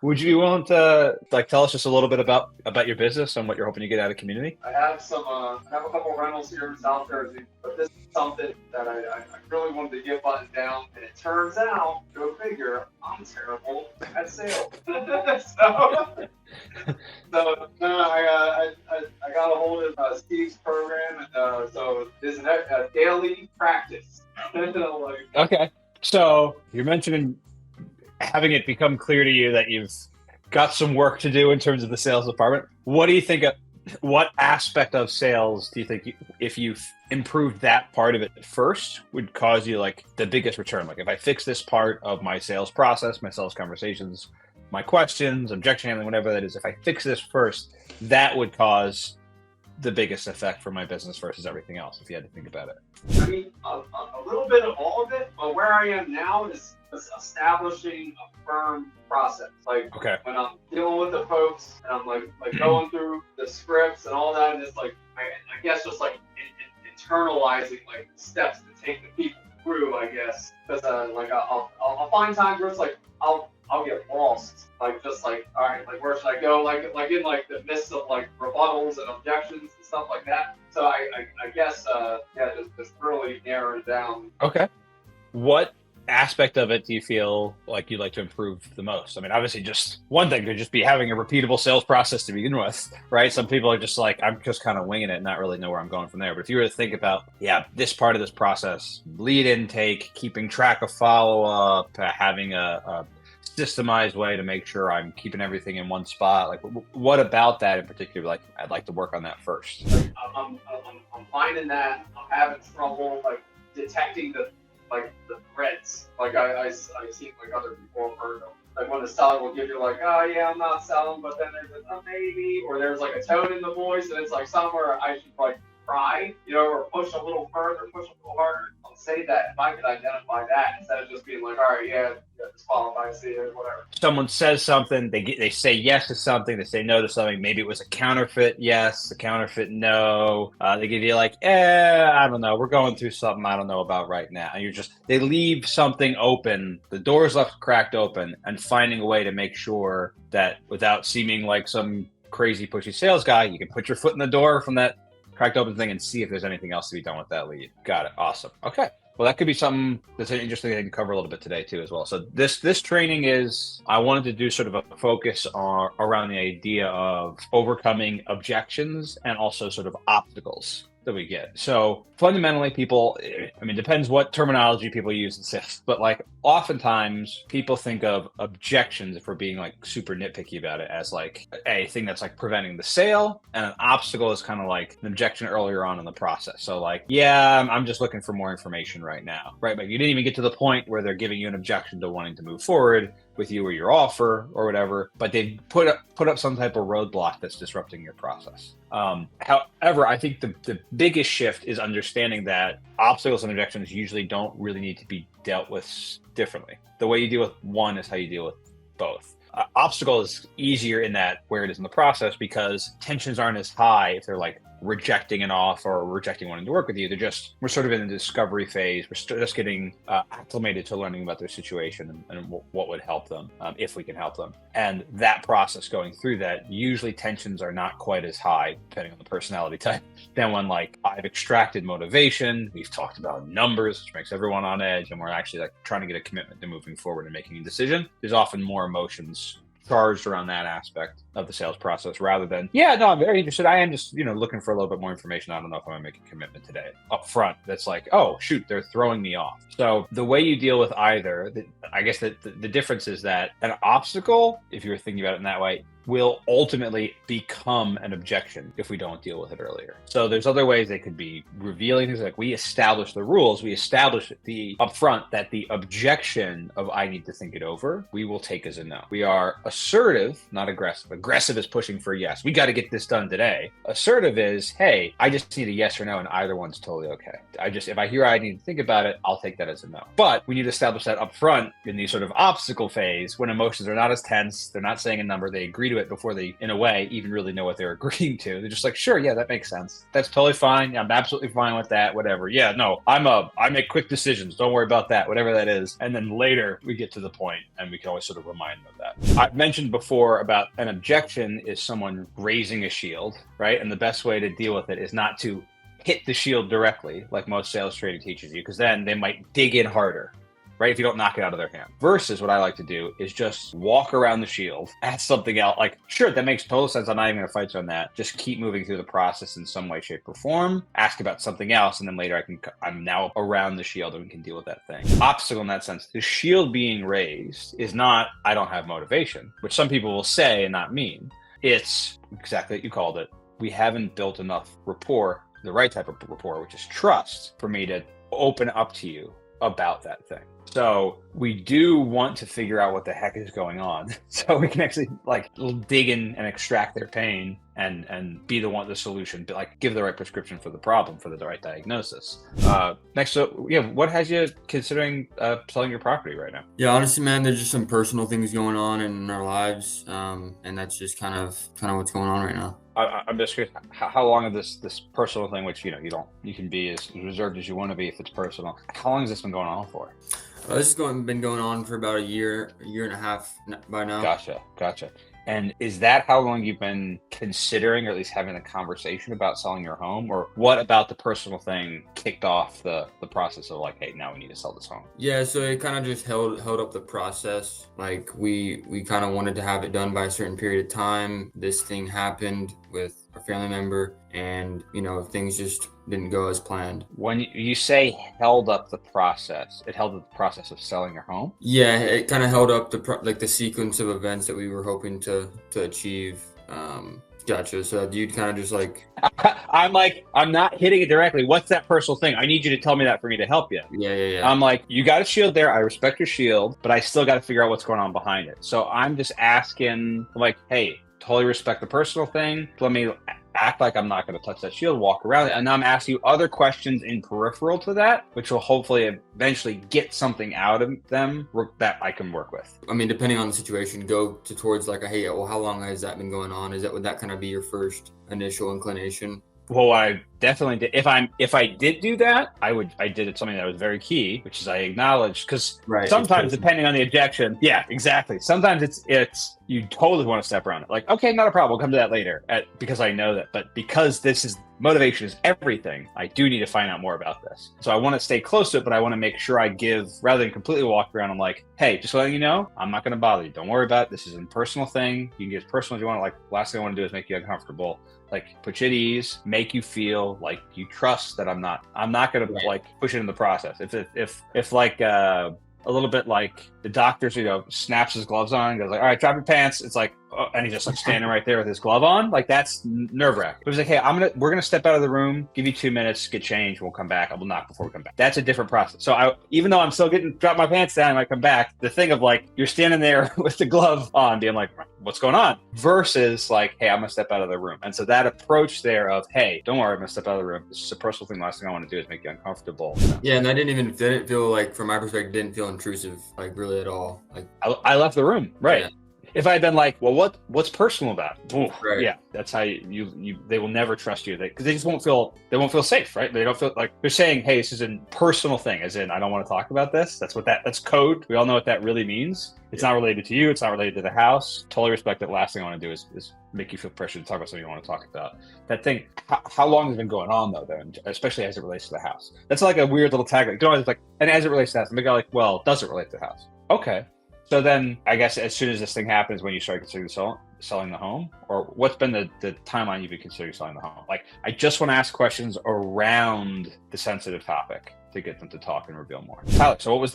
Would you be willing to like tell us just a little bit about your business and what you're hoping to get out of community? I have I have a couple rentals here in South Jersey, but this is something that I really wanted to get buttoned down, and it turns out, go figure, I'm terrible at sales. so, so no, I got a hold of Steve's program, and so there's a daily practice. Like, Okay. So you're mentioning having it become clear to you that you've got some work to do in terms of the sales department. What do you think? What aspect of sales do you think, if you've improved that part of it first, would cause you like the biggest return? Like if I fix this part of my sales process, my sales conversations, my questions, objection handling, whatever that is, if I fix this first, that would cause the biggest effect for my business versus everything else, if you had to think about it. I mean, a little bit of all of it, but where I am now is establishing a firm process. Like Okay. when I'm dealing with the folks and I'm like going through the scripts and all that, and it's like I guess just like internalizing like steps to take the people through. I guess because like I'll find times where it's like I'll get lost. Like just like all right, like where should I go? Like in like the midst of like rebuttals and objections and stuff like that. So I guess yeah, just really narrow it down. Okay. What aspect of it do you feel like you'd like to improve the most? I mean, obviously just one thing could just be having a repeatable sales process to begin with, right? Some people are just like, I'm just kind of winging it and not really know where I'm going from there. But if you were to think about, yeah, this part of this process, lead intake, keeping track of follow-up, having a systemized way to make sure I'm keeping everything in one spot. Like what about that in particular? Like I'd like to work on that first. I'm finding that I'm having trouble like detecting the threads. Like I seen like other people have heard them. Like when the seller will give you like, oh yeah, I'm not selling, but then there's a maybe, or there's like a tone in the voice, and it's like somewhere I should like try, or push a little further, push a little harder. I'll say that if I could identify that instead of just being like, all right, yeah, disqualify, see it, whatever. Someone says something, they say yes to something, they say no to something. Maybe it was a counterfeit yes, a counterfeit no. They give you like, I don't know, we're going through something I don't know about right now. And they leave something open, the door's left cracked open, and finding a way to make sure that without seeming like some crazy pushy sales guy, you can put your foot in the door from that cracked open thing and see if there's anything else to be done with that lead. Got it. Awesome. Okay. Well, that could be something that's an interesting thing to cover a little bit today too as well. So this training I wanted to do sort of a focus around the idea of overcoming objections and also sort of obstacles that we get. So fundamentally people, I mean, depends what terminology people use in sales, but like oftentimes people think of objections, if we're being like super nitpicky about it, as like a thing that's like preventing the sale, and an obstacle is kind of like an objection earlier on in the process. So like, yeah, I'm just looking for more information right now, right? But you didn't even get to the point where they're giving you an objection to wanting to move forward with you or your offer or whatever, but they put up some type of roadblock that's disrupting your process. However, I think the biggest shift is understanding that obstacles and objections usually don't really need to be dealt with differently. The way you deal with one is how you deal with both. Obstacle is easier in that where it is in the process because tensions aren't as high if they're like rejecting an offer or rejecting wanting to work with you. We're sort of in the discovery phase. We're just getting acclimated to learning about their situation and what would help them, if we can help them. And that process going through that, usually tensions are not quite as high, depending on the personality type, than when like I've extracted motivation, we've talked about numbers, which makes everyone on edge, and we're actually like trying to get a commitment to moving forward and making a decision. There's often more emotions charged around that aspect of the sales process rather than, yeah, no, I'm very interested. I am just, looking for a little bit more information. I don't know if I'm gonna make a commitment today up front. That's like, oh, shoot, they're throwing me off. So the way you deal with either, I guess that the difference is that an obstacle, if you're thinking about it in that way, will ultimately become an objection if we don't deal with it earlier. So there's other ways they could be revealing things like we establish the rules, we establish the upfront that the objection of I need to think it over, we will take as a no. We are assertive, not aggressive. Aggressive is pushing for yes. We got to get this done today. Assertive is, hey, I just need a yes or no, and either one's totally okay. If I hear I need to think about it, I'll take that as a no. But we need to establish that upfront in the sort of obstacle phase when emotions are not as tense, they're not saying a number, they agree to it before they, in a way, even really know what they're agreeing to. They're just like, sure, yeah, that makes sense. That's totally fine. I'm absolutely fine with that. Whatever. Yeah, no, I make quick decisions. Don't worry about that. Whatever that is. And then later we get to the point, and we can always sort of remind them of that. I've mentioned before about an objection is someone raising a shield, right? And the best way to deal with it is not to hit the shield directly, like most sales training teaches you, because then they might dig in harder, right? If you don't knock it out of their hand. Versus what I like to do is just walk around the shield, ask something else. Like, sure, that makes total sense. I'm not even going to fight you on that. Just keep moving through the process in some way, shape, or form. Ask about something else, and then later I'm now around the shield and we can deal with that thing. Obstacle in that sense, the shield being raised is not, I don't have motivation, which some people will say and not mean. It's exactly what you called it. We haven't built enough rapport, the right type of rapport, which is trust, for me to open up to you about that thing. So we do want to figure out what the heck is going on, so we can actually like dig in and extract their pain and be the solution, but like give the right prescription for the problem, for the right diagnosis. Next up, what has you considering selling your property right now? Yeah, honestly, man, there's just some personal things going on in our lives, and that's just kind of what's going on right now. I'm just curious, how long of this personal thing, which you can be as reserved as you want to be if it's personal. How long has this been going on for? This has been going on for about a year and a half by now. Gotcha. And is that how long you've been considering, or at least having a conversation about selling your home? Or what about the personal thing kicked off the process of like, hey, now we need to sell this home? Yeah, so it kind of just held up the process. Like we kind of wanted to have it done by a certain period of time. This thing happened with a family member, and things just didn't go as planned. When you say held up the process, it held up the process of selling your home? Yeah, it kind of held up the sequence of events that we were hoping to achieve. Gotcha. So you'd kind of just like... I'm not hitting it directly. What's that personal thing? I need you to tell me that for me to help you. Yeah. I'm like, you got a shield there. I respect your shield, but I still got to figure out what's going on behind it. So I'm just asking, like, hey, totally respect the personal thing. Let me act like I'm not going to touch that shield, walk around it. And now I'm asking you other questions in peripheral to that, which will hopefully eventually get something out of them that I can work with. I mean, depending on the situation, go towards like, hey, well, how long has that been going on? Would that kind of be your first initial inclination? Well, I definitely did. If I did do that, I did something that was very key, which is I acknowledged, because sometimes depending on the objection, yeah, exactly. Sometimes it's you totally want to step around it. Like, okay, not a problem. We'll come to that later because I know that. But because motivation is everything, I do need to find out more about this. So I want to stay close to it, but I want to make sure I give, rather than completely walk around, I'm like, hey, just letting you know, I'm not going to bother you. Don't worry about it. This is a personal thing. You can get as personal as you want. Like, last thing I want to do is make you uncomfortable. Like, put you at ease, make you feel like you trust that I'm not going to like push it in the process. If like a little bit like the doctor, snaps his gloves on and goes like, all right, drop your pants. It's like, and he's just like standing right there with his glove on. Like, that's nerve wracking. It was like, hey, we're going to step out of the room, give you 2 minutes, get changed. We'll come back. I will knock before we come back. That's a different process. So even though I'm still drop my pants down and I come back, the thing of like, you're standing there with the glove on being like, what's going on? Versus like, hey, I'm going to step out of the room. And so that approach there of, hey, don't worry, I'm going to step out of the room. This is a personal thing. Last thing I want to do is make you uncomfortable. Yeah. And I didn't feel like, from my perspective, didn't feel intrusive, like really at all. Like I left the room. Right. Yeah. If I had been like, well, what's personal about it? Ooh, right. Yeah, that's how you they will never trust you, because they just won't feel safe, right? They don't feel like they're saying, hey, this is a personal thing, as in I don't want to talk about this. That's code. We all know what that really means. It's not related to you. It's not related to the house. Totally respect it. Last thing I want to do is make you feel pressure to talk about something you don't want to talk about. That thing, how long has it been going on though, especially as it relates to the house? That's like a weird little tag. Like, it's like, and as it relates to the house, and they go like, well, does it relate to the house? Okay. So then I guess as soon as this thing happens, when you start considering selling the home, or what's been the timeline you've been considering selling the home? Like, I just want to ask questions around the sensitive topic to get them to talk and reveal more. Tyler, so what was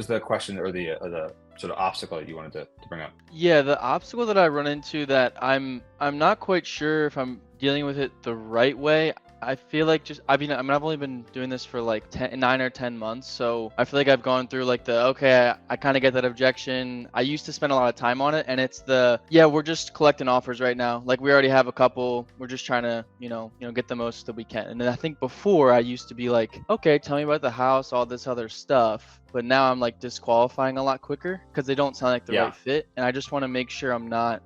the question or the sort of obstacle that you wanted to bring up? Yeah, the obstacle that I run into that I'm not quite sure if I'm dealing with it the right way. I feel like I've only been doing this for like 9 or 10 months. So I feel like I've gone through like I kind of get that objection. I used to spend a lot of time on it, and it's we're just collecting offers right now. Like we already have a couple. We're just trying to, get the most that we can. And then I think before I used to be like, okay, tell me about the house, all this other stuff. But now I'm like disqualifying a lot quicker because they don't sound like the right fit. And I just want to make sure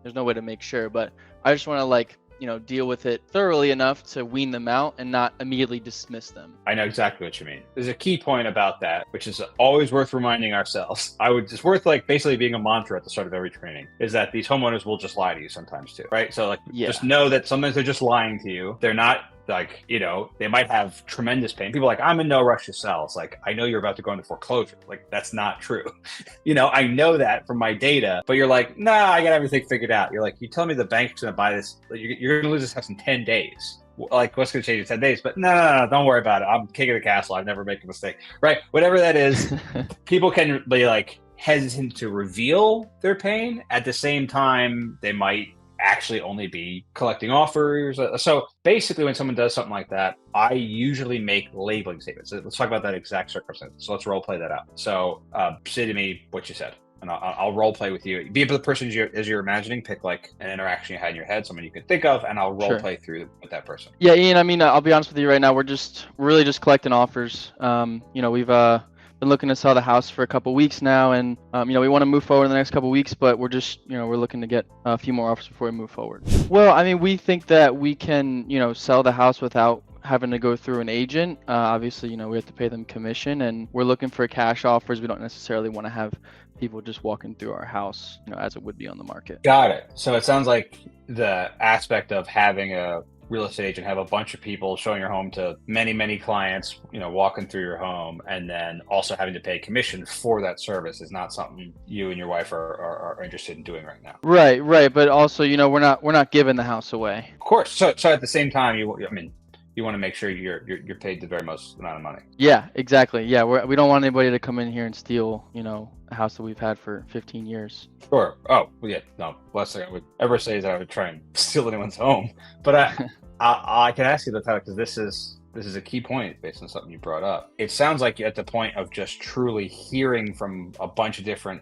there's no way to make sure, but I just want to deal with it thoroughly enough to wean them out and not immediately dismiss them. I know exactly what you mean. There's a key point about that, which is always worth reminding ourselves. It's worth like basically being a mantra at the start of every training, is that these homeowners will just lie to you sometimes too, right? So just know that sometimes they're just lying to you. They're not like, they might have tremendous pain. People are like, I'm in no rush to sell. It's like, I know you're about to go into foreclosure. Like, that's not true. I know that from my data, but you're like, nah, I got everything figured out. You're like, you tell me the bank's going to buy this. You're going to lose this house in 10 days. Like, what's going to change in 10 days? But no, don't worry about it. I'm king of the castle. I've never made a mistake, right? Whatever that is, people can be like hesitant to reveal their pain. At the same time, they might actually only be collecting offers. So basically, when someone does something like that, I usually make labeling statements. Let's talk about that exact circumstance. So let's role play that out. So say to me what you said, and I'll role play with you. Be the person as you're imagining. Pick like an interaction you had in your head, someone you could think of, and I'll role play through with that person. Yeah, Ian. I mean, I'll be honest with you right now. We're really just collecting offers. We've been looking to sell the house for a couple weeks now, and we want to move forward in the next couple weeks, but we're just we're looking to get a few more offers before we move forward. Well, I mean, we think that we can sell the house without having to go through an agent. Obviously, we have to pay them commission, and we're looking for cash offers. We don't necessarily want to have people just walking through our house, as it would be on the market. Got it. So it sounds like the aspect of having a real estate agent have a bunch of people showing your home to many, many clients, walking through your home, and then also having to pay commission for that service is not something you and your wife are interested in doing right now. Right. But also, we're not giving the house away. Of course. So at the same time, you want to make sure you're paid the very most amount of money. Yeah, exactly. Yeah, we don't want anybody to come in here and steal, a house that we've had for 15 years. Sure. Oh, well, yeah. No, last thing I would ever say is I would try and steal anyone's home. But I can ask you the title because this is a key point based on something you brought up. It sounds like you're at the point of just truly hearing from a bunch of different,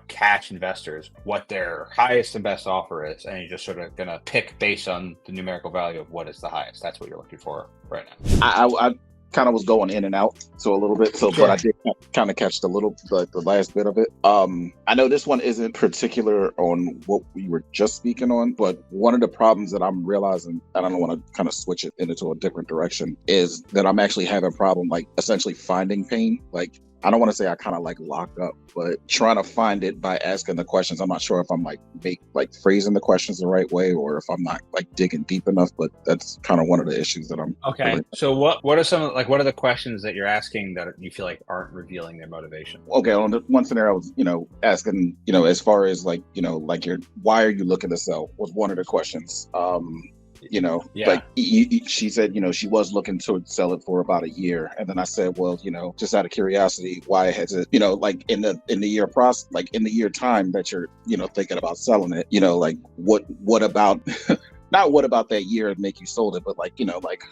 cash investors what their highest and best offer is, and you're just sort of gonna pick based on the numerical value of what is the highest. That's what you're looking for right now. I kind of was going in and out a little bit, but I did kind of catch the last bit of it. I know this one isn't particular on what we were just speaking on, but one of the problems that I'm realizing, and I don't want to kind of switch it into a different direction, is that I'm actually having a problem like essentially finding pain. Like, I don't want to say I kind of like lock up, but trying to find it by asking the questions. I'm not sure if I'm phrasing the questions the right way or if I'm not like digging deep enough, but that's kind of one of the issues that I'm. Okay. So what are the questions that you're asking that you feel like aren't revealing their motivation? Okay. On the one scenario, I was, asking, as far as like why are you looking to sell was one of the questions. Like she said, she was looking to sell it for about a year. And then I said, well, just out of curiosity, why has it, like in the year process, like in the year time that you're, thinking about selling it, like what about, not what about that year make you sold it, but like,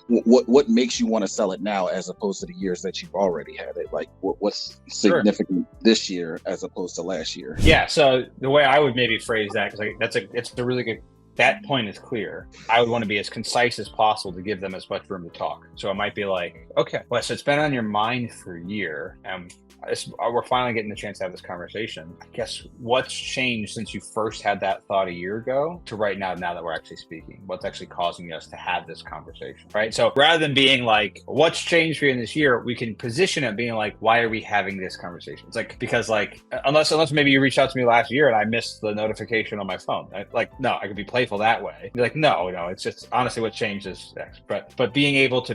what makes you want to sell it now as opposed to the years that you've already had it? Like what's significant this year as opposed to last year? Yeah. So the way I would maybe phrase that, because it's a really good, that point is clear. I would want to be as concise as possible to give them as much room to talk. So it might be like, okay, well, so it's been on your mind for a year, and we're finally getting the chance to have this conversation. I guess what's changed since you first had that thought a year ago to right now that we're actually speaking? What's actually causing us to have this conversation, right? So rather than being like, what's changed for you in this year, we can position it being like, why are we having this conversation? It's like, because like, unless maybe you reached out to me last year and I missed the notification on my phone. No, I could be playful that way. Be like, no, it's just honestly what changed is X. But being able to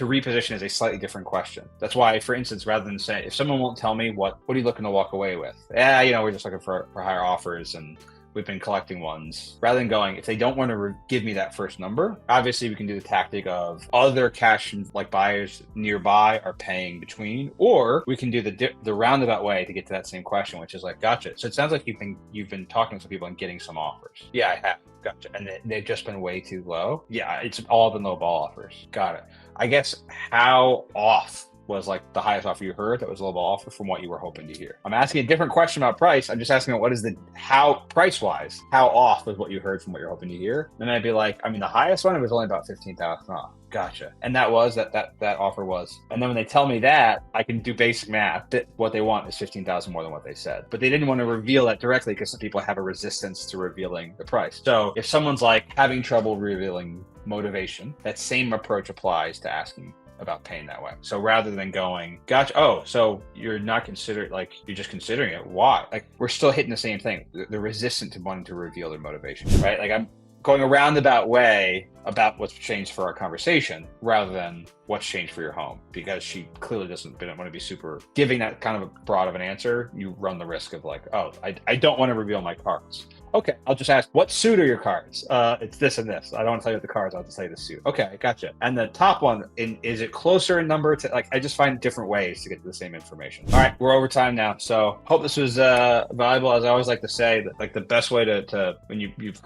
reposition is a slightly different question. That's why, for instance, rather than say, if someone won't tell me what are you looking to walk away with? We're just looking for higher offers and we've been collecting ones, rather than going, if they don't want to give me that first number, obviously we can do the tactic of other cash like buyers nearby are paying between, or we can do the roundabout way to get to that same question, which is like, gotcha. So it sounds like you've been talking to some people and getting some offers. Yeah, I have. Gotcha. And they've just been way too low. Yeah, it's all been low ball offers. Got it. I guess how off was like the highest offer you heard that was a low ball offer from what you were hoping to hear? I'm asking a different question about price. I'm just asking what is how price wise, how off was what you heard from what you're hoping to hear? And I'd be like, I mean, the highest one, it was only about 15,000 off. Gotcha. And that was that offer was. And then when they tell me that, I can do basic math that what they want is 15,000 more than what they said. But they didn't want to reveal that directly because some people have a resistance to revealing the price. So if someone's like having trouble revealing motivation, that same approach applies to asking about paying that way. So rather than going, gotcha, oh, so you're not considering, like, you're just considering it. Why? Like, we're still hitting the same thing. They're resistant to wanting to reveal their motivation, right? Like, I'm going a roundabout way about what's changed for our conversation rather than what's changed for your home, because she clearly doesn't want to be super giving that kind of a broad of an answer. You run the risk of like, oh, I don't want to reveal my cards. Okay, I'll just ask, what suit are your cards? It's this and this. I don't want to tell you what the cards, I'll just tell you the suit. Okay, gotcha. And the top one, is it closer in number to, like, I just find different ways to get to the same information. All right, we're over time now. So hope this was valuable. As I always like to say, that like the best way to when you've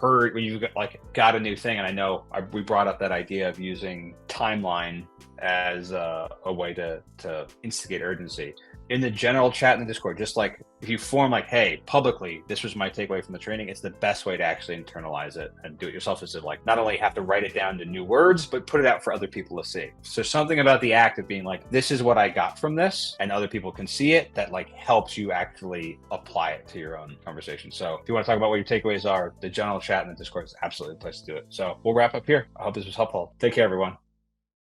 got a new thing, and I know we brought up that idea of using timeline as a way to instigate urgency. In the general chat in the Discord, just like if you form like, hey, publicly, this was my takeaway from the training, it's the best way to actually internalize it and do it yourself, is to like not only have to write it down to new words, but put it out for other people to see. So something about the act of being like, this is what I got from this, and other people can see it, that like helps you actually apply it to your own conversation. So if you want to talk about what your takeaways are, the general chat in the Discord is absolutely the place to do it. So we'll wrap up here. I hope this was helpful. Take care, everyone.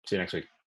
See you next week.